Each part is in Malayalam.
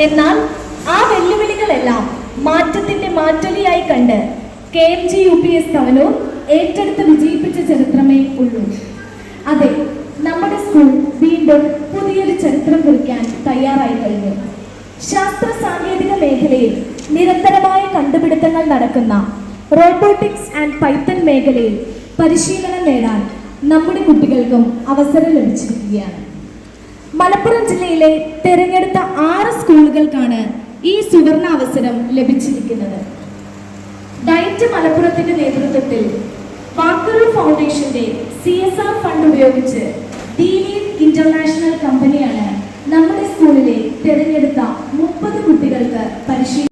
എന്നാൽ ആ വെല്ലുവിളികളെല്ലാം മാറ്റത്തിന്റെ മാറ്റൊലിയായി കണ്ട് KMG UPS തവനൂർ ഏറ്റെടുത്ത് വിജയിപ്പിച്ച ചരിത്രമേ ഉള്ളൂ. അതെ, നമ്മുടെ സ്കൂൾ വീണ്ടും പുതിയൊരു ചരിത്രം കുറിക്കാൻ തയ്യാറായി കഴിഞ്ഞു. ശാസ്ത്ര സാങ്കേതിക മേഖലയിൽ നിരന്തരമായ കണ്ടുപിടുത്തങ്ങൾ നടക്കുന്ന റോബോട്ടിക്സ് ആൻഡ് പൈത്തൺ മേഖലയിൽ പരിശീലനം നേടാൻ നമ്മുടെ കുട്ടികൾക്കും അവസരം ലഭിച്ചിരിക്കുകയാണ്. മലപ്പുറം ജില്ലയിലെ തിരഞ്ഞെടുത്ത 6 സ്കൂളുകൾക്കാണ് ഈ സുവർണ അവസരം ലഭിച്ചിരിക്കുന്നത്. ഡയറ്റ് മലപ്പുറത്തിന്റെ നേതൃത്വത്തിൽ വാക്കറു ഫൗണ്ടേഷന്റെ CSR ഫണ്ട് ഉപയോഗിച്ച് ദീനീൻ ഇന്റർനാഷണൽ കമ്പനിയാണ് നമ്മുടെ സ്കൂളിലെ തിരഞ്ഞെടുത്ത 30 കുട്ടികൾക്ക് പരിശീലനം.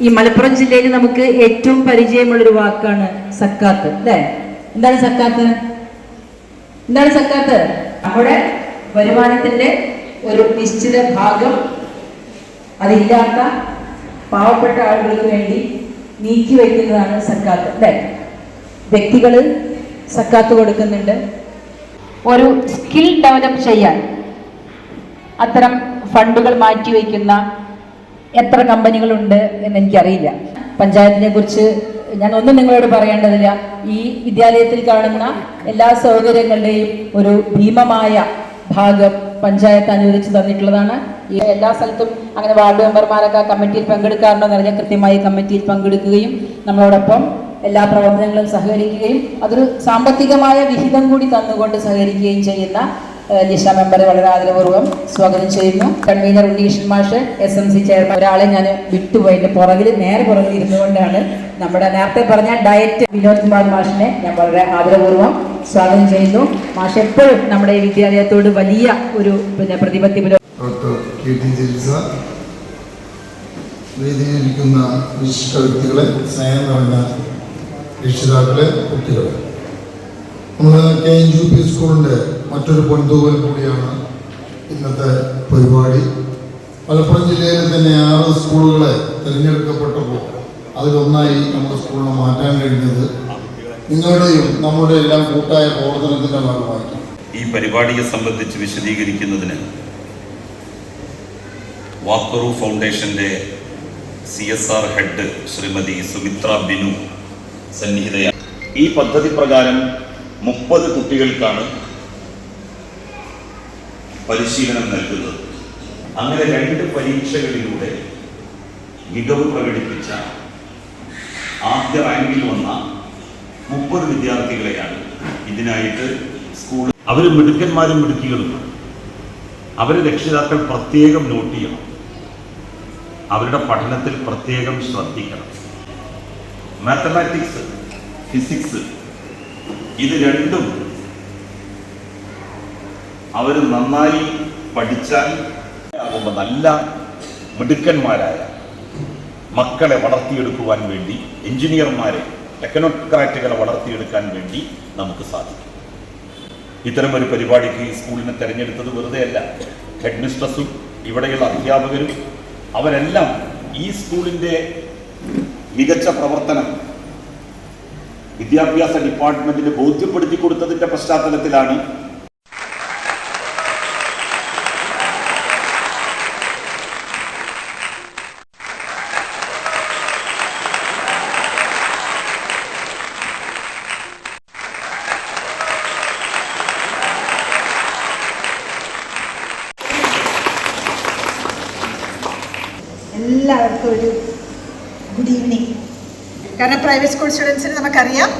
ഈ മലപ്പുറം ജില്ലയിൽ നമുക്ക് ഏറ്റവും പരിചയമുള്ളൊരു വാക്കാണ് സക്കാത്ത്, അല്ലേ? എന്താണ് സക്കാത്ത്? എന്താണ് സക്കാത്ത്? നമ്മുടെ വരുമാനത്തിന്റെ ഒരു നിശ്ചിത ഭാഗം അതില്ലാത്ത പാവപ്പെട്ട ആളുകൾക്ക് വേണ്ടി നീക്കി വയ്ക്കുന്നതാണ് സക്കാത്ത്, അല്ലേ? വ്യക്തികൾ സക്കാത്ത് കൊടുക്കുന്നുണ്ട്. ഒരു സ്കിൽ ഡെവലപ്പ് ചെയ്യാൻ അത്തരം ഫണ്ടുകൾ മാറ്റിവെക്കുന്ന എത്ര കമ്പനികളുണ്ട് എന്ന് എനിക്കറിയില്ല. പഞ്ചായത്തിനെ കുറിച്ച് ഞാൻ ഒന്നും നിങ്ങളോട് പറയേണ്ടതില്ല. ഈ വിദ്യാലയത്തിൽ കാണുന്ന എല്ലാ സൗകര്യങ്ങളുടെയും ഒരു ഭീമമായ ഭാഗം പഞ്ചായത്ത് അനുവദിച്ചു തന്നിട്ടുള്ളതാണ്. ഈ എല്ലാ സ്ഥലത്തും അങ്ങനെ വാർഡ് മെമ്പർമാരൊക്കെ കമ്മിറ്റിയിൽ പങ്കെടുക്കാറുണ്ടോ എന്ന് അറിയാൻ കൃത്യമായി കമ്മിറ്റിയിൽ പങ്കെടുക്കുകയും നമ്മളോടൊപ്പം എല്ലാ പ്രവർത്തനങ്ങളും സഹകരിക്കുകയും അതൊരു സാമ്പത്തികമായ വിഹിതം കൂടി തന്നുകൊണ്ട് സഹകരിക്കുകയും ചെയ്യുന്ന ലിഷ മെമ്പറെ വളരെ ആദരപൂർവ്വം സ്വാഗതം ചെയ്യുന്നു. കൺവീനർ ഉണ്ണീഷൻ മാഷ്, SMC ചെയർമാൻ, ഒരാളെ ഞാൻ വിട്ടുപോയി. എൻ്റെ നേരെ പുറകിൽ ഇരുന്നുകൊണ്ടാണ് നമ്മുടെ നേരത്തെ പറഞ്ഞ ഡയറ്റ് വിനോദ് കുമാർ മാഷിനെ ഞാൻ വളരെ ആദരപൂർവ്വം സ്വാഗതം ചെയ്യുന്നു. മാഷ് എപ്പോഴും നമ്മുടെ ഈ വിദ്യാലയത്തോട് വലിയ ഒരു പ്രതിപത്തി വേദിയിലിരിക്കുന്ന വിശിഷ്ട വ്യക്തികളെ, സ്നേഹം നിറഞ്ഞ രക്ഷിതാക്കളെ, കുട്ടികളെ, നമ്മൾ KMG UPS സ്കൂളിൻ്റെ മറ്റൊരു പൊൻതൂവൽ കൂടിയാണ് ഇന്നത്തെ പരിപാടി. മലപ്പുറം ജില്ലയിൽ തന്നെ 6 സ്കൂളുകളെ തിരഞ്ഞെടുക്കപ്പെട്ടപ്പോൾ അതിലൊന്നായി നമ്മുടെ സ്കൂളിനെ മാറ്റാൻ കഴിഞ്ഞത് നിങ്ങളുടെയും നമ്മുടെ എല്ലാം കൂട്ടായ പ്രവർത്തനത്തിൻ്റെ ഭാഗമായിട്ട്. ഈ പരിപാടിയെ സംബന്ധിച്ച് വിശദീകരിക്കുന്നതിന് വാക്കറു ഫൗണ്ടേഷന്റെ CSR ഹെഡ് ശ്രീമതി സുമിത്ര ബിനു സന്നിഹിതയാണ്. ഈ പദ്ധതി പ്രകാരം 30 കുട്ടികൾക്കാണ് പരിശീലനം നൽകുന്നത്. അങ്ങനെ 2 പരീക്ഷകളിലൂടെ മികവ് പ്രകടിപ്പിച്ച ആദ്യ റാങ്കിൽ വന്ന 30 വിദ്യാർത്ഥികളെയാണ് ഇതിനായിട്ട് സ്കൂൾ. അവർ മിടുക്കന്മാരും മിടുക്കികളുമാണ്. അവരെ രക്ഷിതാക്കൾ പ്രത്യേകം നോട്ട് ചെയ്യണം. അവരുടെ പഠനത്തിൽ പ്രത്യേകം ശ്രദ്ധിക്കണം. മാത്തമാറ്റിക്സ്, ഫിസിക്സ് ഇത് രണ്ടും അവർ നന്നായി പഠിച്ചാൽ ആകുമ്പോൾ നല്ല മിടുക്കന്മാരായ മക്കളെ വളർത്തിയെടുക്കുവാൻ വേണ്ടി, എഞ്ചിനീയർമാരെ, ടെക്നോക്രാറ്റുകളെ വളർത്തിയെടുക്കാൻ വേണ്ടി നമുക്ക് സാധിക്കും. ഇത്തരമൊരു പരിപാടിക്ക് ഈ സ്കൂളിനെ തിരഞ്ഞെടുത്തത് വെറുതെയല്ല. ഹെഡ് മിസ്ട്രസും ഇവിടെയുള്ള അധ്യാപകരും അവരെല്ലാം ഈ സ്കൂളിൻ്റെ മികച്ച പ്രവർത്തനം വിദ്യാഭ്യാസ ഡിപ്പാർട്ട്മെന്റിന് ബോധ്യപ്പെടുത്തി കൊടുത്തതിന്റെ പശ്ചാത്തലത്തിലാണ് എല്ലാവർക്കും ഒരു ഗുഡ് ഈവനിങ്. കാരണം പ്രൈവറ്റ് സ്കൂൾ സ്റ്റുഡൻസിന് നമുക്കറിയാം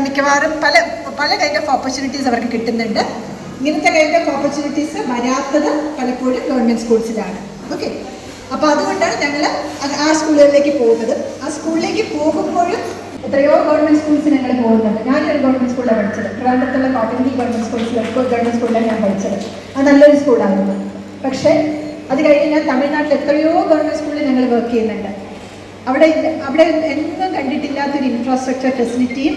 മിക്കവാറും പല കൈൻഡ് ഓഫ് ഓപ്പർച്യൂണിറ്റീസ് അവർക്ക് കിട്ടുന്നുണ്ട്. ഇങ്ങനത്തെ കൈൻഡ് ഓഫ് ഓപ്പർച്യൂണിറ്റീസ് വരാത്തത് പലപ്പോഴും ഗവൺമെൻറ് സ്കൂൾസിലാണ്. ഓക്കെ, അപ്പോൾ അതുകൊണ്ടാണ് ഞങ്ങൾ ആ സ്കൂളുകളിലേക്ക് പോകുന്നത്. ആ സ്കൂളിലേക്ക് പോകുമ്പോഴും എത്രയോ ഗവൺമെൻറ് സ്കൂൾസ് ഞങ്ങൾ പോകുന്നുണ്ട്. ഞാനൊരു ഗവൺമെൻറ് സ്കൂളിലാണ് പഠിച്ചത്. ട്രിവാൻഡ്രത്തുള്ള കോട്ടന്റി ഗവൺമെൻറ് സ്കൂൾസിൽ ഗവൺമെൻറ് സ്കൂളിലാണ് ഞാൻ പഠിച്ചത്. അത് നല്ലൊരു സ്കൂളായിരുന്നു. പക്ഷേ അത് കഴിഞ്ഞ് ഞാൻ തമിഴ്നാട്ടിൽ എത്രയോ ഗവൺമെൻറ് സ്കൂളിൽ ഞങ്ങൾ വർക്ക് ചെയ്യുന്നുണ്ട്. അവിടെ അവിടെ എന്നും കണ്ടിട്ടില്ലാത്തൊരു ഇൻഫ്രാസ്ട്രക്ചർ ഫെസിലിറ്റിയും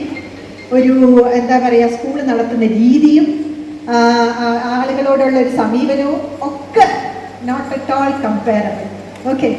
ഒരു എന്താ പറയുക സ്കൂൾ നടത്തുന്ന രീതിയും ആളുകളോടുള്ള ഒരു സമീപനവും ഒക്കെ not at all comparable. Okay.